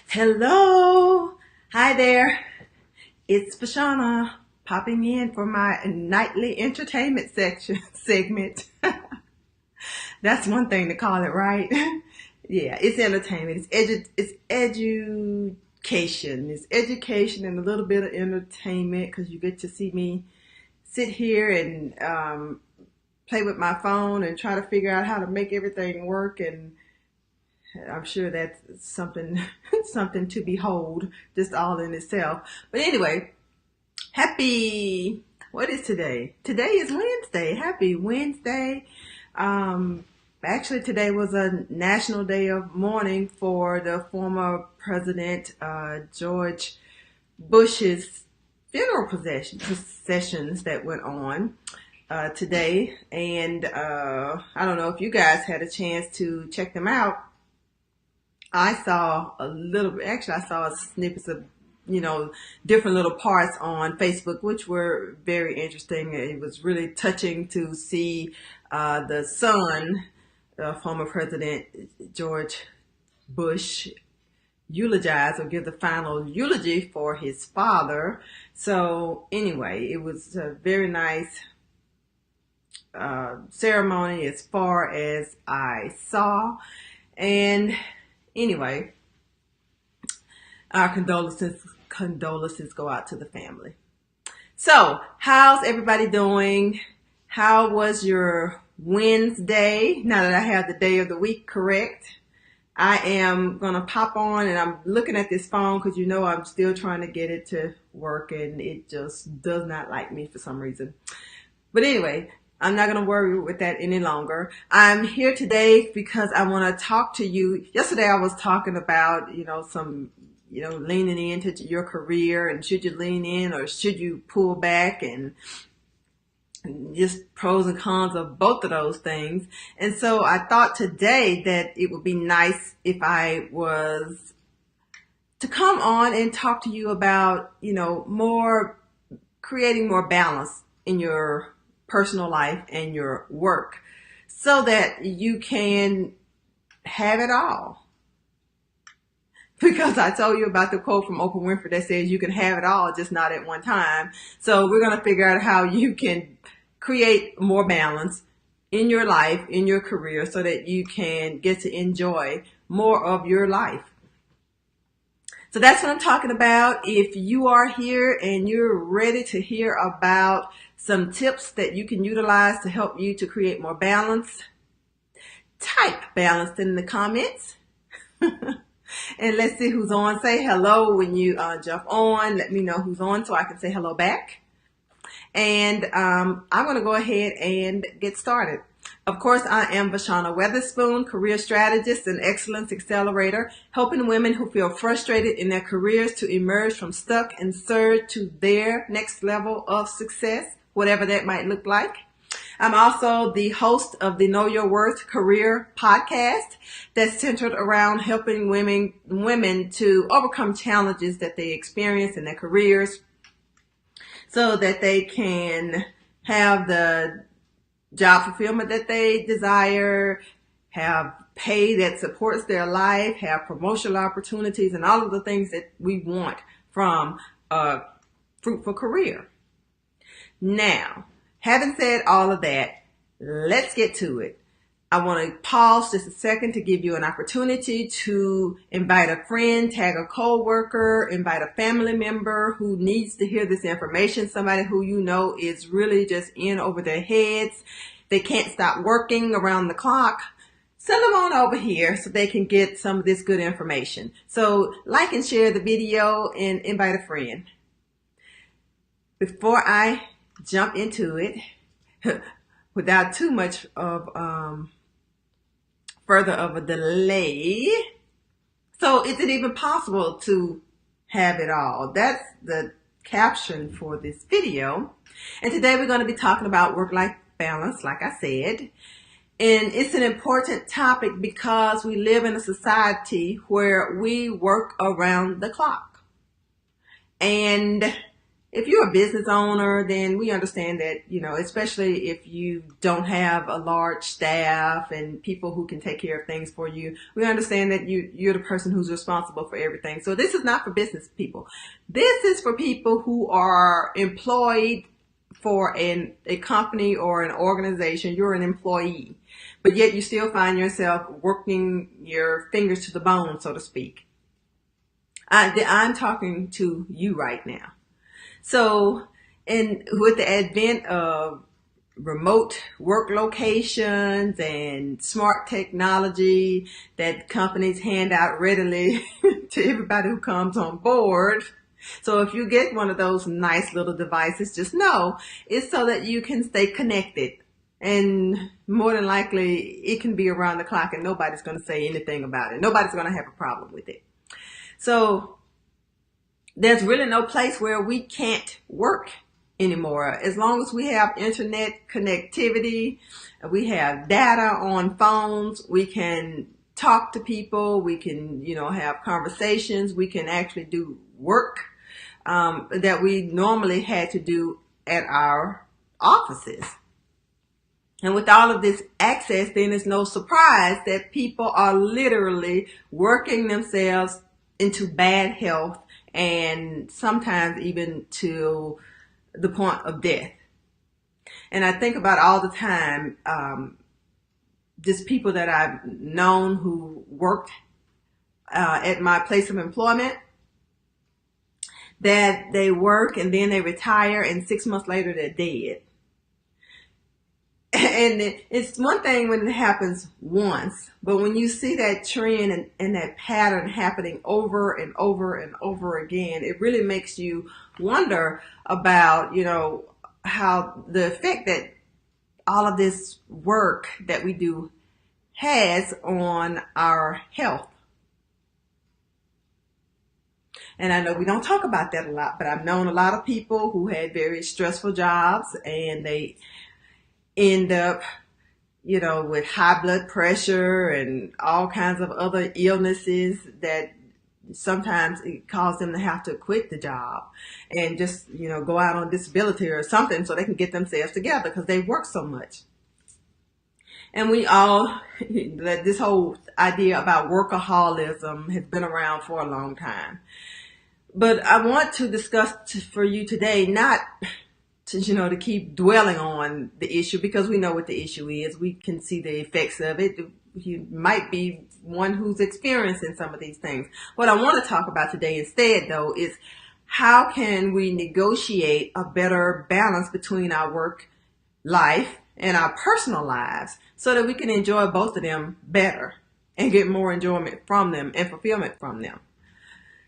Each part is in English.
Hello. Hi there. It's Vashana popping in for my nightly entertainment section segment. That's one thing to call it, right? Yeah, it's entertainment. It's education. It's education and a little bit of entertainment because you get to see me sit here and play with my phone and try to figure out how to make everything work, and I'm sure that's something something to behold just all in itself. But anyway, happy, what is today? Today is Wednesday. Happy Wednesday. Um, Actually, today was a national day of mourning for the former President George Bush's funeral processions that went on today. And I don't know if you guys had a chance to check them out. I saw a little bit, actually, I saw snippets of, different little parts on Facebook, which were very interesting. It was really touching to see the son, former President George Bush, eulogize or give the final eulogy for his father. So anyway, it was a very nice ceremony as far as I saw. And anyway, our condolences go out to the family. So, how's everybody doing? How was your Wednesday? Now that I have the day of the week correct, I am gonna pop on, and I'm looking at this phone because I'm still trying to get it to work, and it just does not like me for some reason. But anyway, I'm not going to worry with that any longer. I'm here today because I want to talk to you. Yesterday I was talking about, leaning into your career, and should you lean in or should you pull back, and just pros and cons of both of those things. And so I thought today that it would be nice if I was to come on and talk to you about, creating more balance in your personal life and your work so that you can have it all. Because I told you about the quote from Oprah Winfrey that says you can have it all, just not at one time. So we're going to figure out how you can create more balance in your life, in your career, so that you can get to enjoy more of your life. So that's what I'm talking about. If you are here and you're ready to hear about some tips that you can utilize to help you to create more balance, type balance in the comments. And let's see who's on. Say hello when you jump on. Let me know who's on so I can say hello back. And I'm going to go ahead and get started. Of course, I am Vashana Weatherspoon, career strategist and excellence accelerator, helping women who feel frustrated in their careers to emerge from stuck and surge to their next level of success, whatever that might look like. I'm also the host of the Know Your Worth Career podcast that's centered around helping women to overcome challenges that they experience in their careers so that they can have the job fulfillment that they desire, have pay that supports their life, have promotional opportunities, and all of the things that we want from a fruitful career. Now, having said all of that, let's get to it. I want to pause just a second to give you an opportunity to invite a friend, tag a coworker, invite a family member who needs to hear this information, somebody who is really just in over their heads. They can't stop working around the clock. Send them on over here so they can get some of this good information. So like and share the video and invite a friend. Before I jump into it, without too much of further of a delay. So is it even possible to have it all? That's the caption for this video. And today we're going to be talking about work-life balance, like I said. And it's an important topic because we live in a society where we work around the clock. And If you're a business owner, then we understand that, especially if you don't have a large staff and people who can take care of things for you, we understand that you're the person who's responsible for everything. So this is not for business people. This is for people who are employed for a company or an organization. You're an employee, but yet you still find yourself working your fingers to the bone, so to speak. I'm talking to you right now. So, and with the advent of remote work locations and smart technology that companies hand out readily to everybody who comes on board. So if you get one of those nice little devices, just know it's so that you can stay connected. And more than likely, it can be around the clock and nobody's going to say anything about it. Nobody's going to have a problem with it. So there's really no place where we can't work anymore. As long as we have internet connectivity, we have data on phones, we can talk to people, we can, have conversations, we can actually do work that we normally had to do at our offices. And with all of this access, then it's no surprise that people are literally working themselves into bad health and sometimes even to the point of death. And I think about all the time, just people that I've known who worked at my place of employment, that they work and then they retire and 6 months later they're dead. And it's one thing when it happens once, but when you see that trend and that pattern happening over and over and over again, it really makes you wonder about, how the effect that all of this work that we do has on our health. And I know we don't talk about that a lot, but I've known a lot of people who had very stressful jobs and they end up, with high blood pressure and all kinds of other illnesses that sometimes it caused them to have to quit the job and just, go out on disability or something so they can get themselves together because they work so much. And we all, this whole idea about workaholism has been around for a long time. But I want to discuss for you today, not to keep dwelling on the issue because we know what the issue is. We can see the effects of it. You might be one who's experiencing some of these things. What I want to talk about today instead, though, is how can we negotiate a better balance between our work life and our personal lives so that we can enjoy both of them better and get more enjoyment from them and fulfillment from them.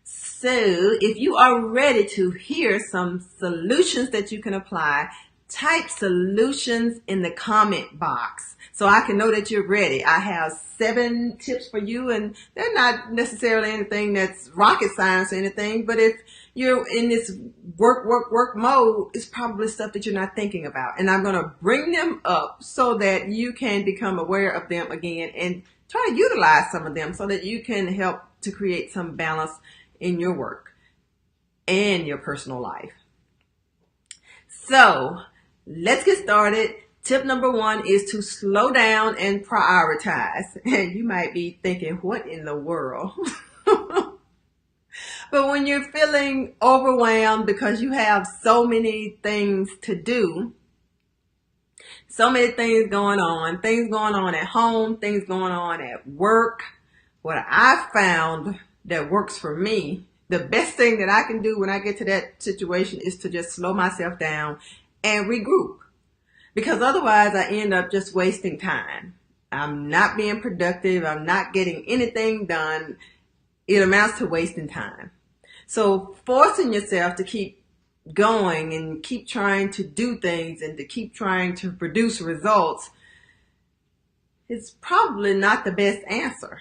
So if you are ready to hear some solutions that you can apply, type solutions in the comment box so I can know that you're ready. I have 7 tips for you, and they're not necessarily anything that's rocket science or anything, but if you're in this work mode, it's probably stuff that you're not thinking about. And I'm going to bring them up so that you can become aware of them again and try to utilize some of them so that you can help to create some balance in your work and your personal life. So let's get started. Tip number 1 is to slow down and prioritize. And you might be thinking, what in the world? But when you're feeling overwhelmed because you have so many things to do, so many things going on at home, things going on at work, what I found that works for me, the best thing that I can do when I get to that situation is to just slow myself down and regroup. Because otherwise I end up just wasting time. I'm not being productive. I'm not getting anything done. It amounts to wasting time. So forcing yourself to keep going and keep trying to do things and to keep trying to produce results is probably not the best answer.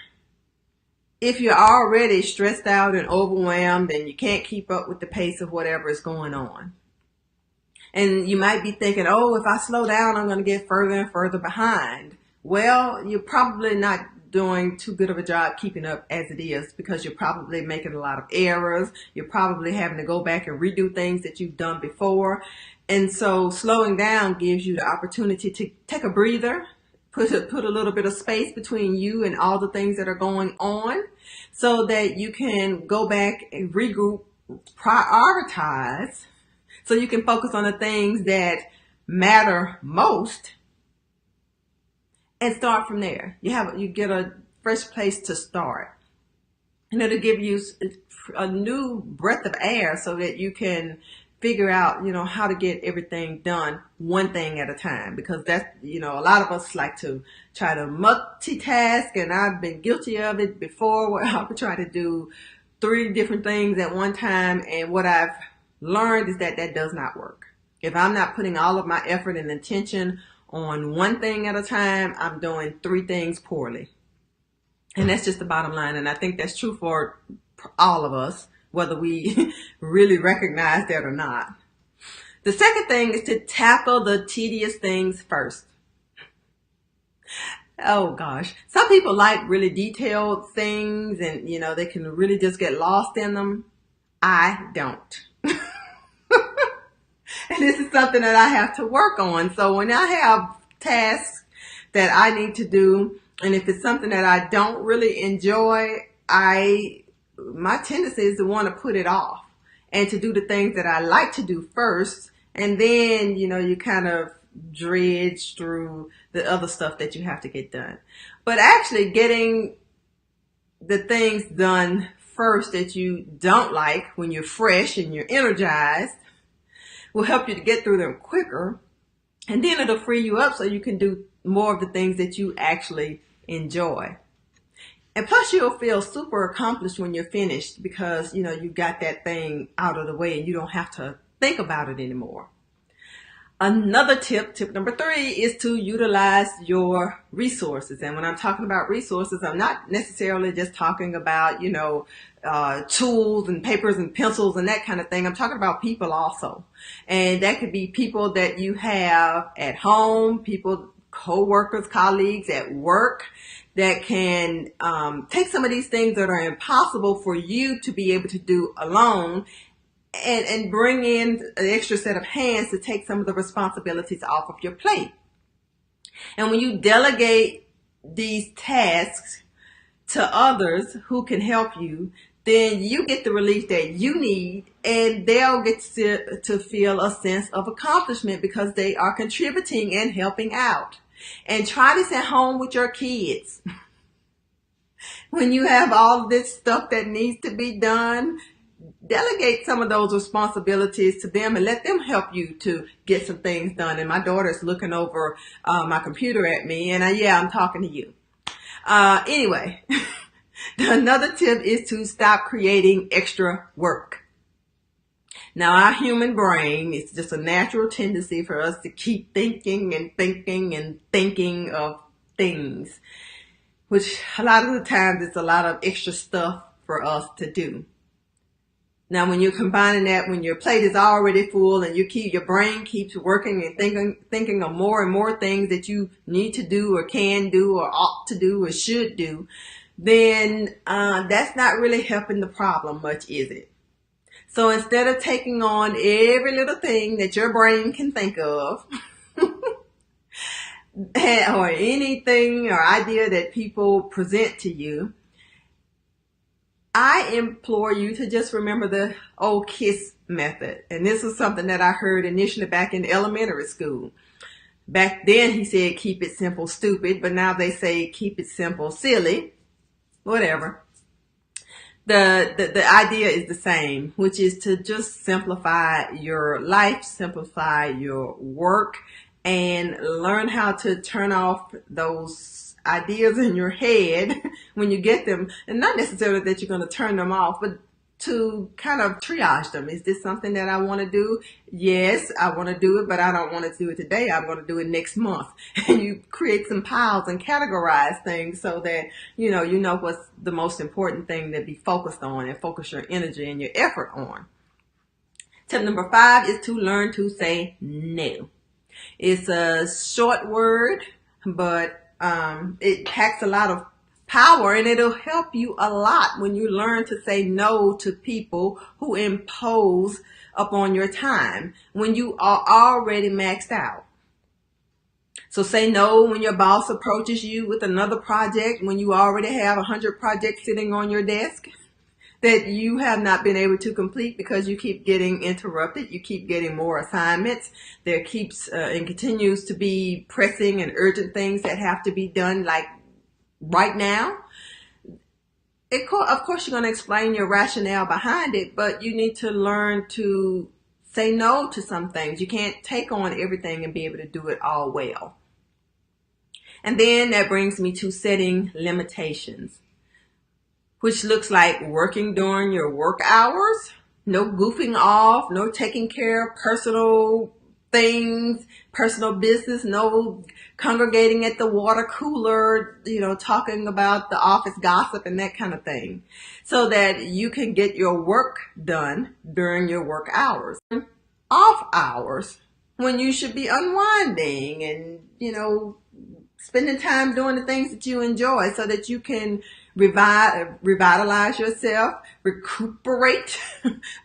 If you're already stressed out and overwhelmed and you can't keep up with the pace of whatever is going on. And you might be thinking, oh, if I slow down, I'm going to get further and further behind. Well, you're probably not doing too good of a job keeping up as it is, because you're probably making a lot of errors. You're probably having to go back and redo things that you've done before. And so slowing down gives you the opportunity to take a breather, put a little bit of space between you and all the things that are going on, so that you can go back and regroup, prioritize, so you can focus on the things that matter most and start from there. You get a fresh place to start, and it'll give you a new breath of air so that you can figure out, how to get everything done one thing at a time. Because that's, a lot of us like to try to multitask, and I've been guilty of it before, where I would try to do 3 different things at one time. And what I've learned is that does not work. If I'm not putting all of my effort and attention on one thing at a time, I'm doing 3 things poorly. And that's just the bottom line. And I think that's true for all of us, whether we really recognize that or not. The second thing is to tackle the tedious things first. Oh gosh. Some people like really detailed things, and they can really just get lost in them. I don't. And this is something that I have to work on. So when I have tasks that I need to do, and if it's something that I don't really enjoy, my tendency is to want to put it off and to do the things that I like to do first. And then, you kind of dredge through the other stuff that you have to get done. But actually getting the things done first that you don't like when you're fresh and you're energized will help you to get through them quicker. And then it'll free you up so you can do more of the things that you actually enjoy. And plus you'll feel super accomplished when you're finished, because, you got that thing out of the way and you don't have to think about it anymore. Another tip number 3, is to utilize your resources. And when I'm talking about resources, I'm not necessarily just talking about, tools and papers and pencils and that kind of thing. I'm talking about people also. And that could be people that you have at home, people, co-workers, colleagues at work, that can take some of these things that are impossible for you to be able to do alone, and bring in an extra set of hands to take some of the responsibilities off of your plate. And when you delegate these tasks to others who can help you, then you get the relief that you need, and they'll get to feel a sense of accomplishment because they are contributing and helping out. And try this at home with your kids. When you have all this stuff that needs to be done, delegate some of those responsibilities to them and let them help you to get some things done. And my daughter's looking over my computer at me, and I'm talking to you. Anyway, another tip is to stop creating extra work. Now, our human brain, it's just a natural tendency for us to keep thinking and thinking and thinking of things, which a lot of the times it's a lot of extra stuff for us to do. Now, when you're combining that, when your plate is already full and your brain keeps working and thinking of more and more things that you need to do or can do or ought to do or should do, then that's not really helping the problem much, is it? So instead of taking on every little thing that your brain can think of, or anything or idea that people present to you, I implore you to just remember the old KISS method. And this was something that I heard initially back in elementary school. Back then he said, keep it simple, stupid. But now they say, keep it simple, silly, whatever. The idea is the same, which is to just simplify your life, simplify your work, and learn how to turn off those ideas in your head when you get them. And not necessarily that you're going to turn them off, but to kind of triage them. Is this something that I want to do? Yes, I want to do it, but I don't want to do it today. I'm going to do it next month. And you create some piles and categorize things so that, you know what's the most important thing to be focused on and focus your energy and your effort on. Tip number 5 is to learn to say no. It's a short word, but it packs a lot of power, and it'll help you a lot when you learn to say no to people who impose upon your time when you are already maxed out. So say no when your boss approaches you with another project when you already have 100 projects sitting on your desk that you have not been able to complete because you keep getting interrupted. You keep getting more assignments. There keeps and continues to be pressing and urgent things that have to be done like right now. Of course, you're going to explain your rationale behind it, but you need to learn to say no to some things. You can't take on everything and be able to do it all well. And then that brings me to setting limitations, which looks like working during your work hours, no goofing off, no taking care of personal things, personal business, no congregating at the water cooler, talking about the office gossip and that kind of thing, so that you can get your work done during your work hours. Off hours, when you should be unwinding and, spending time doing the things that you enjoy so that you can revitalize yourself, recuperate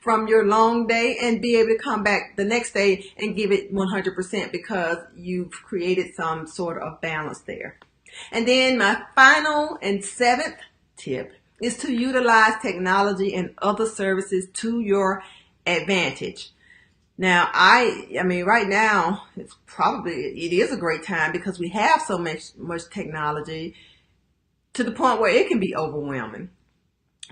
from your long day, and be able to come back the next day and give it 100% because you've created some sort of balance there. And then my final and 7th tip is to utilize technology and other services to your advantage. Now, right now, it is a great time because we have so much technology to the point where it can be overwhelming.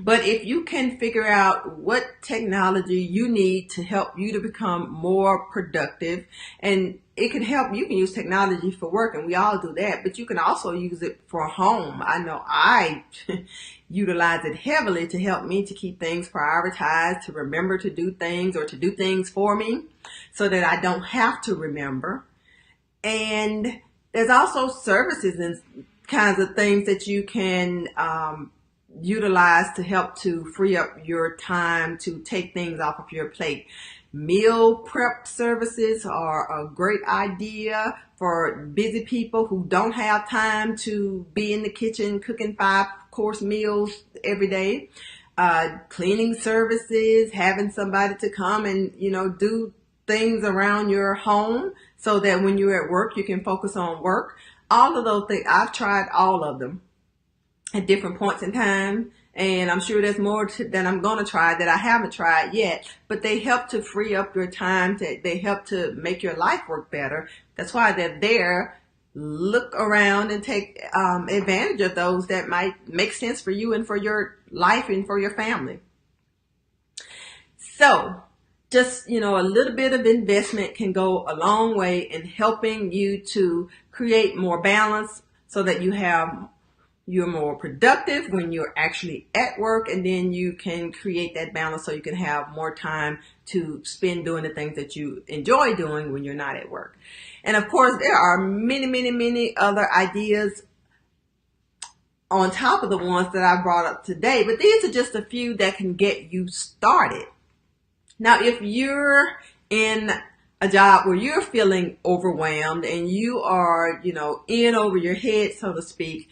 But if you can figure out what technology you need to help you to become more productive, and it can help, you can use technology for work, and we all do that, but you can also use it for home. I know I utilize it heavily to help me to keep things prioritized, to remember to do things or to do things for me so that I don't have to remember. And there's also services and kinds of things that you can utilize to help to free up your time to take things off of your plate. Meal prep services are a great idea for busy people who don't have time to be in the kitchen cooking 5-course meals every day. Cleaning services, having somebody to come and, do things around your home so that when you're at work, you can focus on work. All of those things, I've tried all of them at different points in time, and I'm sure there's more that I'm going to try that I haven't tried yet, but they help to free up your time. They help to make your life work better. That's why they're there. Look around and take advantage of those that might make sense for you and for your life and for your family. So just, a little bit of investment can go a long way in helping you to create more balance so that you're more productive when you're actually at work, and then you can create that balance so you can have more time to spend doing the things that you enjoy doing when you're not at work. And of course, there are many, many, many other ideas on top of the ones that I brought up today, but these are just a few that can get you started. Now, if you're in a job where you're feeling overwhelmed and you are, in over your head, so to speak,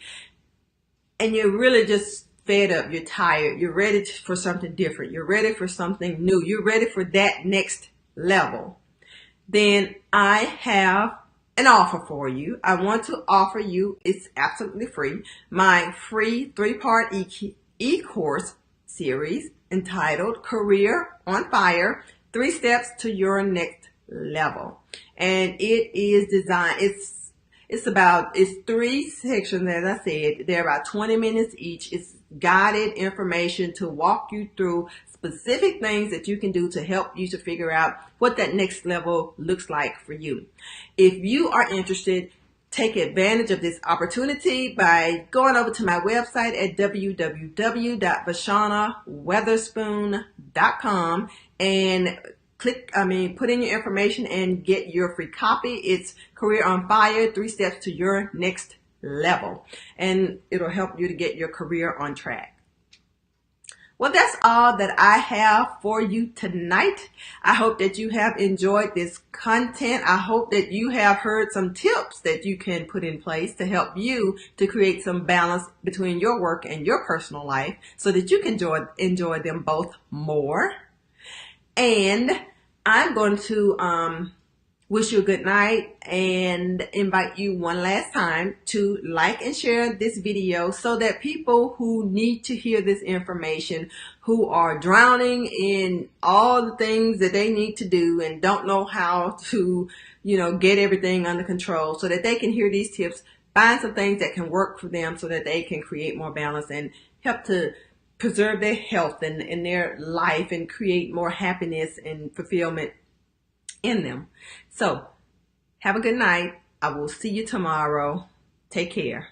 and you're really just fed up, you're tired, you're ready for something different, you're ready for something new, you're ready for that next level, then I have an offer for you. I want to offer you, it's absolutely free, my free 3-part e-course series entitled Career on Fire, 3 Steps to Your Next Level. And it is designed, it's 3 sections, as I said. They're about 20 minutes each. It's guided information to walk you through specific things that you can do to help you to figure out what that next level looks like for you. If you are interested, take advantage of this opportunity by going over to my website at www.vashanaweatherspoon.com and put in your information and get your free copy. It's Career on Fire, 3 Steps to Your Next Level. And it'll help you to get your career on track. Well, that's all that I have for you tonight. I hope that you have enjoyed this content. I hope that you have heard some tips that you can put in place to help you to create some balance between your work and your personal life so that you can enjoy them both more. And I'm going to wish you a good night and invite you one last time to like and share this video so that people who need to hear this information, who are drowning in all the things that they need to do and don't know how to, get everything under control, so that they can hear these tips, find some things that can work for them so that they can create more balance and help to preserve their health and their life and create more happiness and fulfillment in them. So have a good night. I will see you tomorrow. Take care.